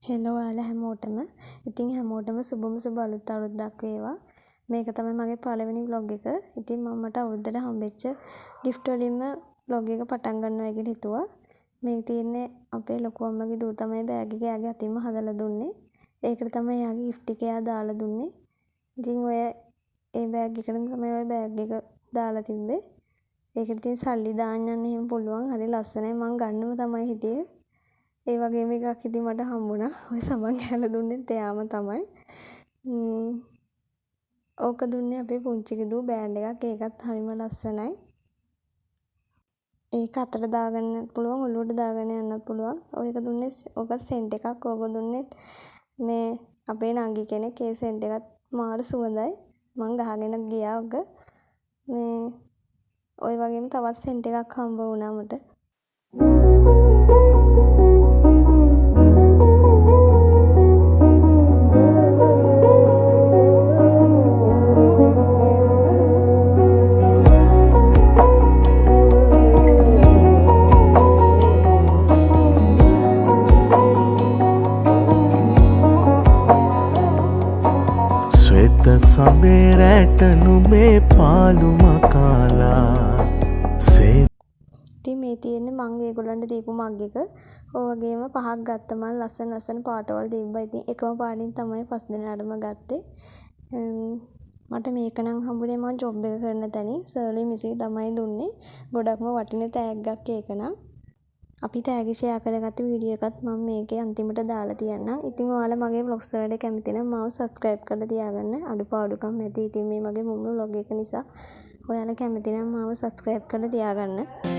Hello ඔයාලා හැමෝටම. ඉතින් හැමෝටම සුබ අලුත් අවුරුද්දක් වේවා. මේක තමයි මගේ පළවෙනි vlog එක. ඉතින් මම මට අවුරුද්දට හම්බෙච්ච gift වලින්ම vlog එක පටන් ගන්නවා කියලා හිතුවා. මේක තියෙන්නේ අපේ ලොකු අම්මගේ දූ තමයි බෑග් එක එයාගේ අතින්ම හදලා දුන්නේ. ඒකට තමයි එයාගේ gift එක එයා දාලා දුන්නේ. ඉතින් ඔය ඒ බෑග් එකට තමයි ඔය බෑග් එක දාලා තිබ්බේ. ඒකට ඉතින් සල්ලි දාන්න යන්න එහෙම පුළුවන්. හරි ලස්සනයි. මං ගන්නම තමයි හිටියේ. ඒ වගේම එකක් ඉතින් මට හම්බුණා. ඔය සබන් කෑල්ල දුන්නෙත් එයාම තමයි. ඕක දුන්නේ අපේ පුංචිගේ දූ බෑන්ඩ් එකක්. ඒකත් හරිම ලස්සනයි. ඒක අතට දාගන්නත් පුළුවන්, ඔලුවට දාගෙන යන්නත් පුළුවන්. ඔයක දුන්නේ ඕක සෙන්ට් එකක්. ඕක දුන්නෙත් මේ අපේ නංගි කෙනෙක්. ඒ සෙන්ට් එකත් මාර සුවඳයි. මං ගහගෙනත් ගියා ඕක. මේ ඔය වගේම තවත් සෙන්ට් එකක් හම්බ වුණා මට. ශ්වේත සබේ රැට නුඹේ පාළු මකාලා ඉතින් මේ තියෙන්නේ මං ඒගොල්ලන්ට දීපු මග් එක. ඔය වගේම පහක් ගත්ත මං ලස්සන පාටවල් තිබ්බා. ඉතින් එකම පාටින් තමයි 5 දෙනාටම ගත්තේ. මට මේක නම් හම්බුනේ මං ජොබ් එක කරන තැනින්. සර්ලි මිසි තමයි දුන්නේ. ගොඩක්ම වටින තෑග්ගක් ඒක නම්. අපි තෑගි ෂෙයා කරගත්ත වීඩියෝ එකත් මම මේකේ අන්තිමට දාලා තියන්නම්. ඉතින් ඔයාලා මගේ vlogs වලට කැමති නම් මාව subscribe කරලා තියාගන්න. අඩුපාඩුකම් නැති. ඉතින් මේ මගේ මුල්ම vlog එක නිසා ඔයාලා කැමති නම් මාව subscribe කරලා තියාගන්න.